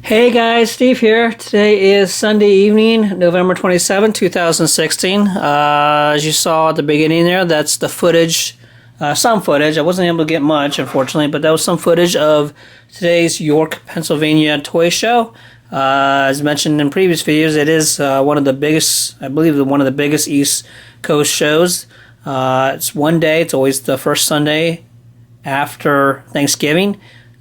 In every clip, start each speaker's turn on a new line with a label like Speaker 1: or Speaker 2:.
Speaker 1: Hey guys, Steve here. Today is Sunday evening, November 27, 2016. As you saw at the beginning there, that's the footage, some footage. I wasn't able to get much, unfortunately, but that was some footage of today's York, Pennsylvania toy show. As mentioned in previous videos, it is one of the biggest, I believe, one of the biggest East Coast shows. It's one day. It's always the first Sunday after Thanksgiving.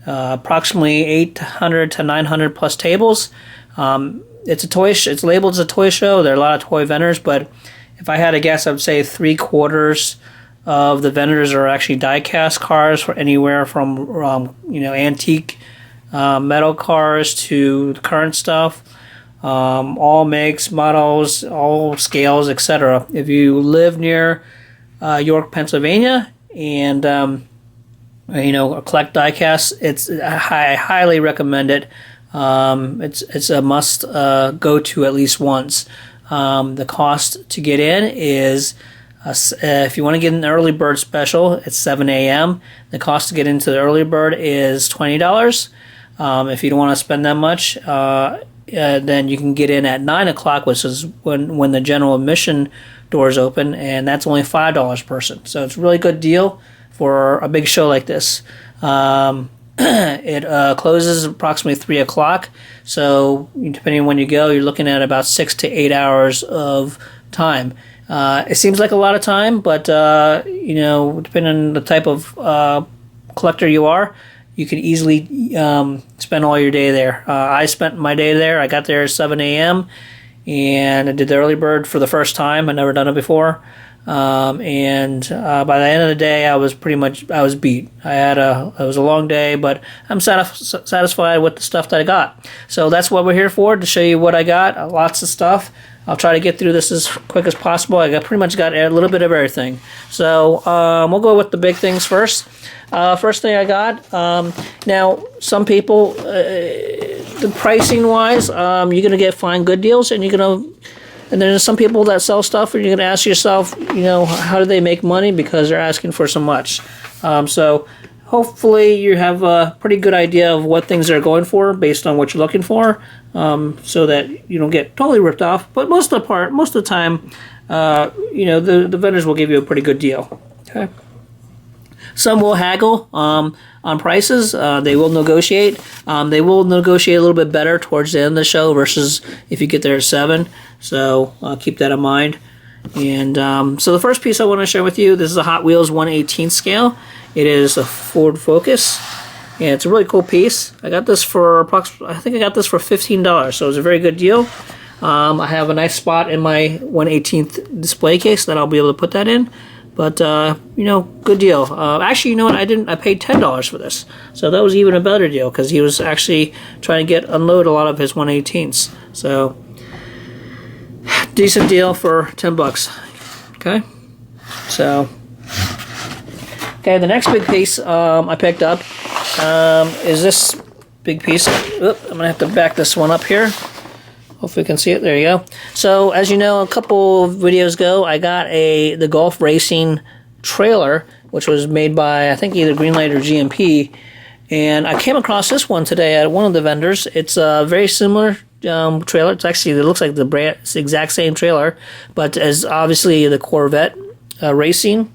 Speaker 1: Approximately 800 to 900 plus tables. It's a toy. It's labeled as a toy show. There are a lot of toy vendors, but if I had to guess, I would say 3/4 of the vendors are actually die-cast cars, for anywhere from antique metal cars to current stuff. All makes, models, all scales, etc. If you live near York, Pennsylvania, and collect diecast, I highly recommend it. It's a must go to at least once. The cost to get in is, if you want to get an early bird special, it's 7 a.m. The cost to get into the early bird is $20. If you don't want to spend that much, then you can get in at 9 o'clock, which is when the general admission doors open, and that's only $5 per person. So it's a really good deal for a big show like this. It closes approximately 3 o'clock, so depending on when you go, you're looking at about 6 to 8 hours of time. It seems like a lot of time, but depending on the type of collector you are, you can easily spend all your day there. I spent my day there. I got there at 7 a.m. and I did the early bird for the first time. I'd never done it before. By the end of the day, I was beat. It was a long day, but I'm satisfied with the stuff that I got. So that's what we're here for, to show you what I got. Lots of stuff. I'll try to get through this as quick as possible. I pretty much got a little bit of everything. So we'll go with the big things first. First thing I got. Now, some people, the pricing wise, you're gonna find good deals, and and there's some people that sell stuff, and you're going to ask yourself, how do they make money, because they're asking for so much. So hopefully you have a pretty good idea of what things they're going for based on what you're looking for, so that you don't get totally ripped off. But most of the time, the vendors will give you a pretty good deal. Okay. Some will haggle on prices. They will negotiate. They will negotiate a little bit better towards the end of the show versus if you get there at 7. So keep that in mind. And so the first piece I want to share with you, this is a Hot Wheels 1/18 scale. It is a Ford Focus, and it's a really cool piece. I got this for $15, so it was a very good deal. I have a nice spot in my 1/18 display case that I'll be able to put that in. But, good deal. Actually, you know what? I paid $10 for this. So that was even a better deal, because he was actually trying to unload a lot of his 1/18s. So, decent deal for $10. Okay? So, okay, the next big piece I picked up is this big piece. Oop, I'm going to have to back this one up here. Hopefully you can see it. There you go. So, as you know, a couple of videos ago, I got the Golf Racing trailer, which was made by, I think, either Greenlight or GMP. And I came across this one today at one of the vendors. It's a very similar trailer. It looks like it's the exact same trailer, but as obviously the Corvette Racing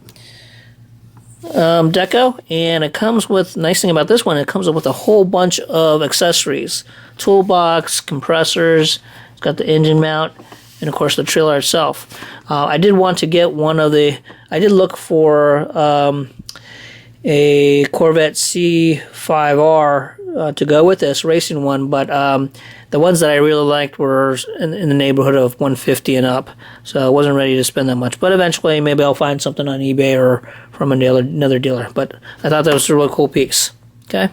Speaker 1: deco. And it comes with, nice thing about this one, it comes with a whole bunch of accessories. Toolbox, compressors, it's got the engine mount, and of course the trailer itself. I did want to get I did look for a Corvette C5R to go with this racing one, but the ones that I really liked were in the neighborhood of $150 and up, so I wasn't ready to spend that much. But eventually, maybe I'll find something on eBay or from another dealer. But I thought that was a really cool piece. Okay,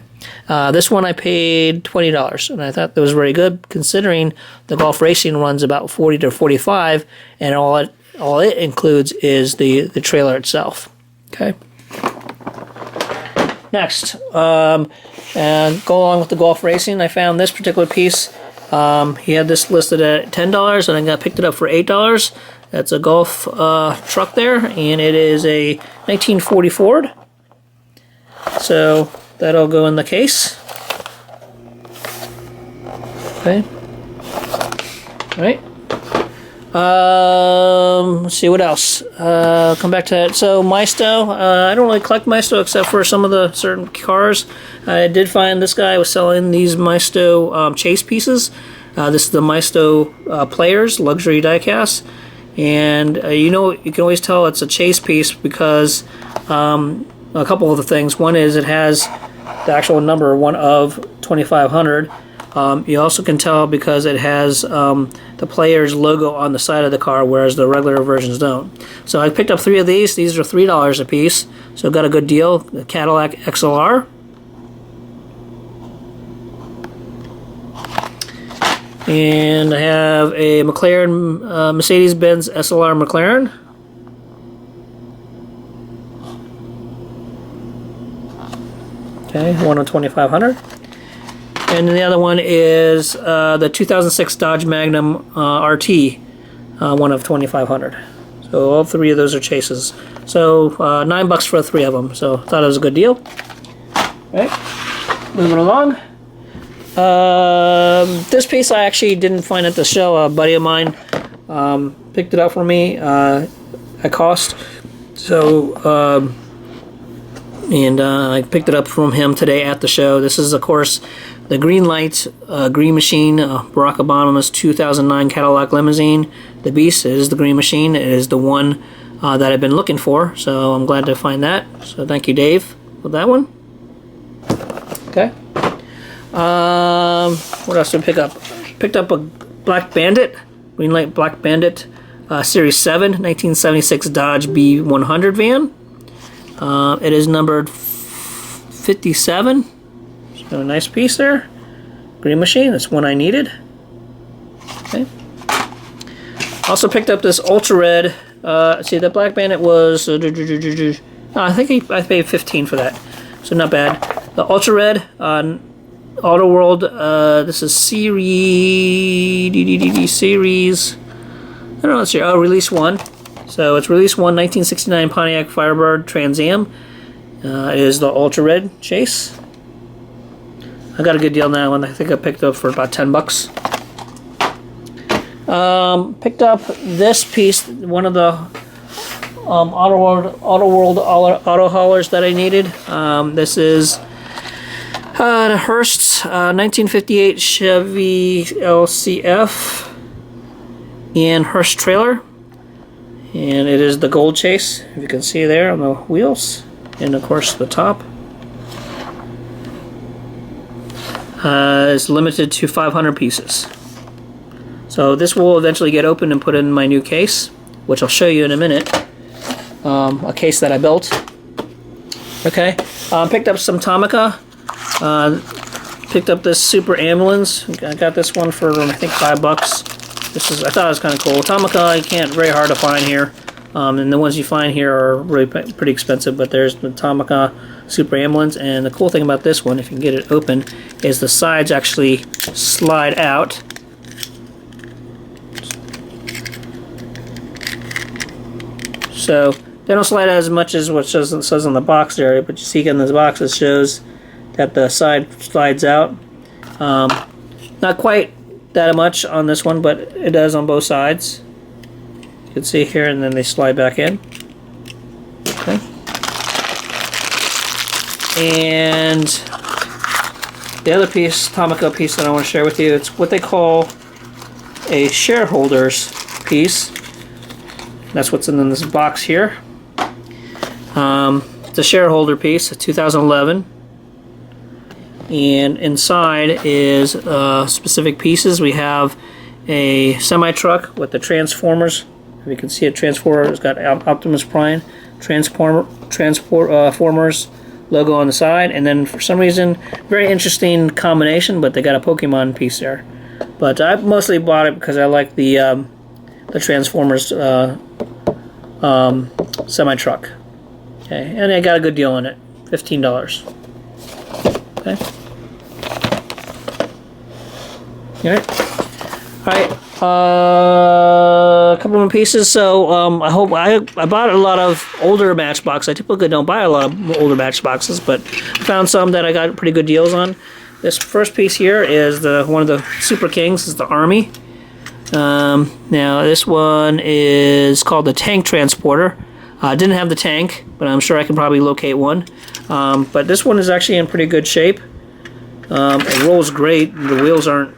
Speaker 1: this one I paid $20, and I thought that was very good, considering the Golf Racing runs about $40 to $45, and all it includes is the trailer itself. Okay. Next, and go along with the Golf Racing, I found this particular piece. He had this listed at $10, and I picked it up for $8. That's a Golf truck there, and it is a 1940 Ford. So that'll go in the case. Okay. All right. Let's see what else. Come back to that. So Maisto, I don't really collect Maisto except for some of the certain cars. I did find this guy was selling these Maisto chase pieces. This is the Maisto Players luxury diecast, and you can always tell it's a chase piece because a couple of the things. One is it has the actual number 1 of 2500. You also can tell because it has the Players logo on the side of the car, whereas the regular versions don't. So I picked up 3 of these. These are $3 a piece, so got a good deal. The Cadillac XLR. And I have a McLaren, Mercedes-Benz SLR McLaren. Okay, 1 of 2500. And then the other one is the 2006 Dodge Magnum RT, 1 of 2500. So all 3 of those are chases. So $9 for the 3 of them. So thought it was a good deal. All right, moving along. This piece I actually didn't find at the show. A buddy of mine picked it up for me at cost. So I picked it up from him today at the show. This is, of course, the Green Light Green Machine, Barack Obama's 2009 Cadillac limousine. The Beast is the Green Machine. It is the one that I've been looking for, so I'm glad to find that. So thank you, Dave, for that one. Okay. What else did I pick up? Picked up a Black Bandit, Green Light Black Bandit, Series 7, 1976 Dodge B100 van. It is numbered 57. So a nice piece there. Green Machine, that's one I needed. Okay. Also picked up this Ultra Red. See, the Black Bandit was... I think I paid $15 for that. So not bad. The Ultra Red, Auto World, this is series... I don't know, let's see. Oh, Release 1. So it's Release 1, 1969 Pontiac Firebird Trans Am. It is the Ultra Red chase. I got a good deal on that one. I think I picked up for about $10. Picked up this piece, one of the Auto World auto haulers that I needed. This is the Hearst 1958 Chevy LCF and Hearst trailer. And it is the gold chase, if you can see there on the wheels, and of course the top. It's limited to 500 pieces. So this will eventually get opened and put in my new case, which I'll show you in a minute. A case that I built. Okay, picked up some Tomica. Picked up this Super Ambulance. I got this one for I think $5. I thought it was kind of cool. Tomica, you can't very hard to find here, and the ones you find here are really pretty expensive. But there's the Tomica Super Ambulance, and the cool thing about this one, if you can get it open, is the sides actually slide out. So they don't slide out as much as what says on the box there, but you see in this box it shows that the side slides out. Not quite that much on this one, but it does on both sides. You can see here, and then they slide back in. Okay. And the other piece, Tomica piece that I want to share with you, it's what they call a shareholders piece. That's what's in this box here. It's a shareholder piece, a 2011. And inside is specific pieces. We have a semi-truck with the transformers. If you can see a transformer, it's got Optimus Prime transformers logo on the side, and then for some reason, very interesting combination, but they got a Pokemon piece there. But I mostly bought it because I like the Transformers semi-truck. Okay, and I got a good deal on it, $15. Okay. Alright. A couple more pieces. So I bought a lot of older Matchbox. I typically don't buy a lot of older Matchboxes, but I found some that I got pretty good deals on. this first piece here is one of the Super Kings. Is the Army. Now this one is called the Tank Transporter. Didn't have the tank, but I'm sure I can probably locate one. But this one is actually in pretty good shape. It rolls great. The wheels aren't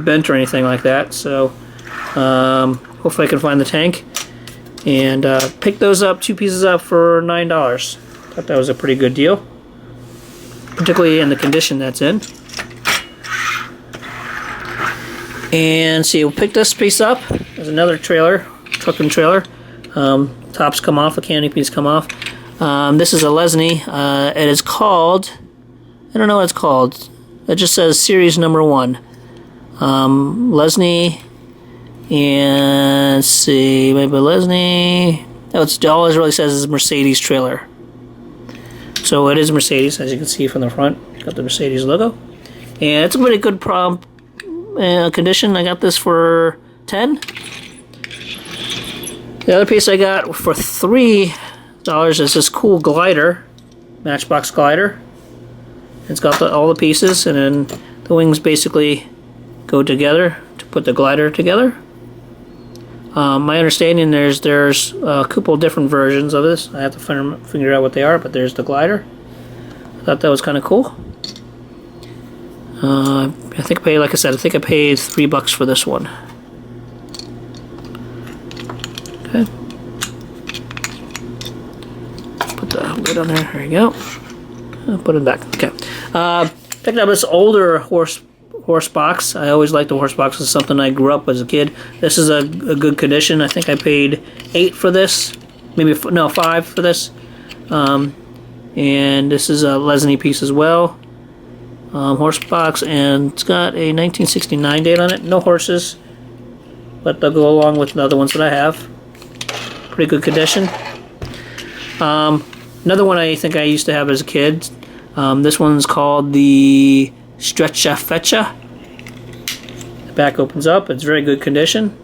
Speaker 1: bent or anything like that. So hopefully I can find the tank. And pick those up, 2 pieces up for $9. Thought that was a pretty good deal, particularly in the condition that's in. And see, we'll pick this piece up. There's another trailer, truck and trailer. Tops come off, the canopies come off. This is a Lesney. It is called, I don't know what it's called. It just says series number 1. Lesney, and let's see, maybe Lesney. Oh, it's all it really says is Mercedes trailer. So it is Mercedes, as you can see from the front. Got the Mercedes logo. And it's a pretty good condition. I got this for $10. The other piece I got for $3 is this cool glider, Matchbox glider. It's got all the pieces, and then the wings basically go together to put the glider together. My understanding there's a couple different versions of this. I have to figure out what they are, but there's the glider. I thought that was kind of cool. I think I paid, like I said, I think I paid $3 for this one. Okay. Put the lid on there. There you go. I'll put it back. Okay. Picked up this older horse box. I always liked the horse box. It's something I grew up as a kid. This is a good condition. I think I paid $8 for this. Maybe no, $5 for this. And this is a Lesney piece as well. Horse box, and it's got a 1969 date on it. No horses, but they'll go along with the other ones that I have. Pretty good condition. Another one I think I used to have as a kid. This one's called the Stretcha Fetcha. The back opens up. It's very good condition.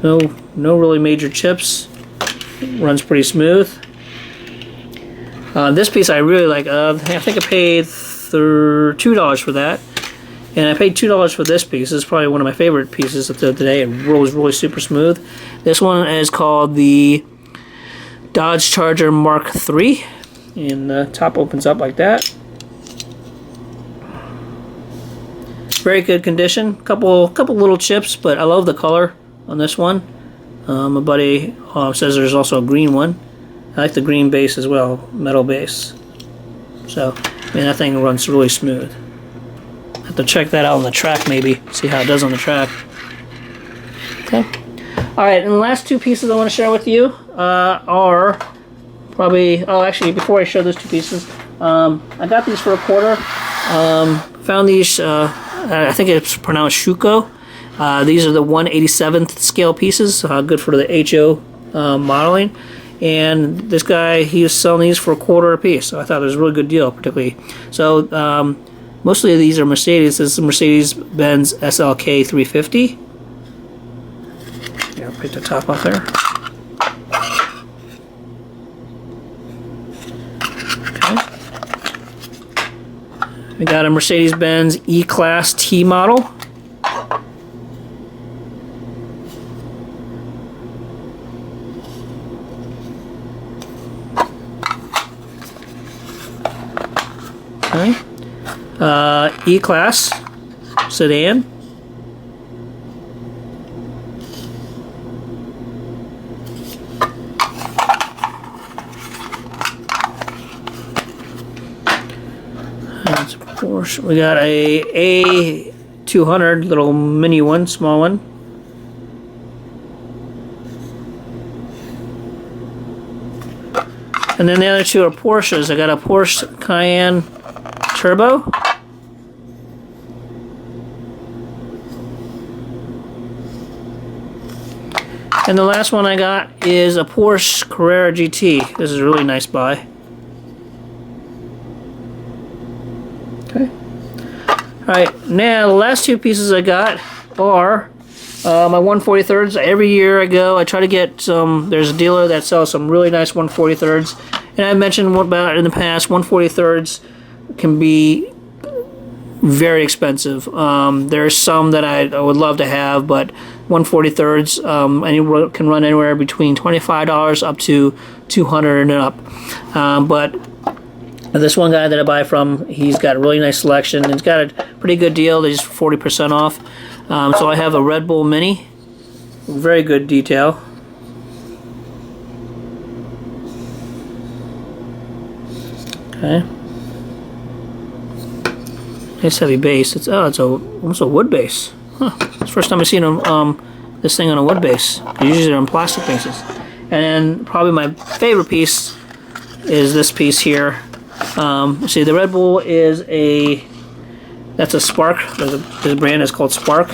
Speaker 1: No really major chips. Runs pretty smooth. This piece I really like. I think I paid $2 for that. And I paid $2 for this piece. This is probably one of my favorite pieces of the day. It rolls really super smooth. This one is called the Dodge Charger Mark III. And the top opens up like that. Very good condition. Couple little chips, but I love the color on this one. My buddy says there's also a green one. I like the green base as well, metal base. So, I mean, that thing runs really smooth. Have to check that out on the track, maybe see how it does on the track. Okay. All right, and the last 2 pieces I want to share with you are probably. Oh, actually, before I show those 2 pieces, I got these for $0.25. Found these. I think it's pronounced Shuko. These are the 1/87th scale pieces. Good for the HO modeling. And this guy, he was selling these for $0.25 a piece, so I thought it was a really good deal, particularly. So mostly these are Mercedes. This is a Mercedes-Benz SLK 350. Yeah, pick the top off there. Okay. We got a Mercedes-Benz E-Class T model. Okay. E-Class sedan. That's a Porsche. We got a A200, little mini one, small one. And then the other 2 are Porsches. I got a Porsche Cayenne Turbo. And the last one I got is a Porsche Carrera GT. This is a really nice buy. Okay. Alright, now the last 2 pieces I got are my 143rds. Every year I go, I try to get some. There's a dealer that sells some really nice 143rds. And I mentioned about in the past 143rds. can be very expensive. There's some that I would love to have, but 1/43s can run anywhere between $25 up to $200 and up. But this one guy that I buy from, he's got a really nice selection. He's got a pretty good deal. He's 40% off. So I have a Red Bull Mini, very good detail. Okay. Nice heavy base. It's almost a wood base. Huh. It's the first time I've seen this thing on a wood base. Usually they're on plastic bases. And then probably my favorite piece is this piece here. See, the Red Bull is that's a Spark. There's a brand that's called Spark.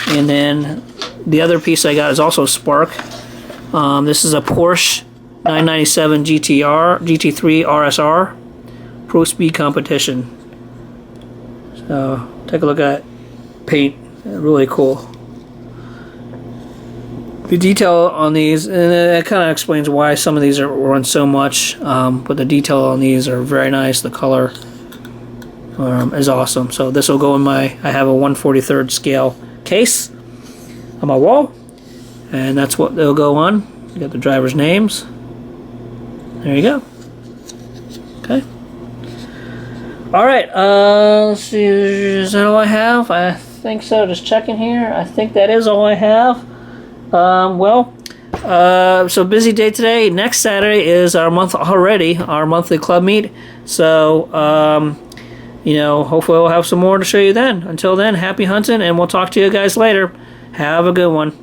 Speaker 1: And then the other piece I got is also Spark. This is a Porsche 997 GT3 RSR Pro Speed Competition. So take a look at paint. Really cool. The detail on these, and it kind of explains why some of these are run so much, but the detail on these are very nice. The color is awesome. So this will go in I have a 1/43 scale case on my wall, and that's what they'll go on. You got the driver's names. There you go. Okay. All right. Let's see. Is that all I have? I think so. Just checking here. I think that is all I have. So busy day today. Next Saturday is our monthly club meet. So, hopefully we'll have some more to show you then. Until then, happy hunting, and we'll talk to you guys later. Have a good one.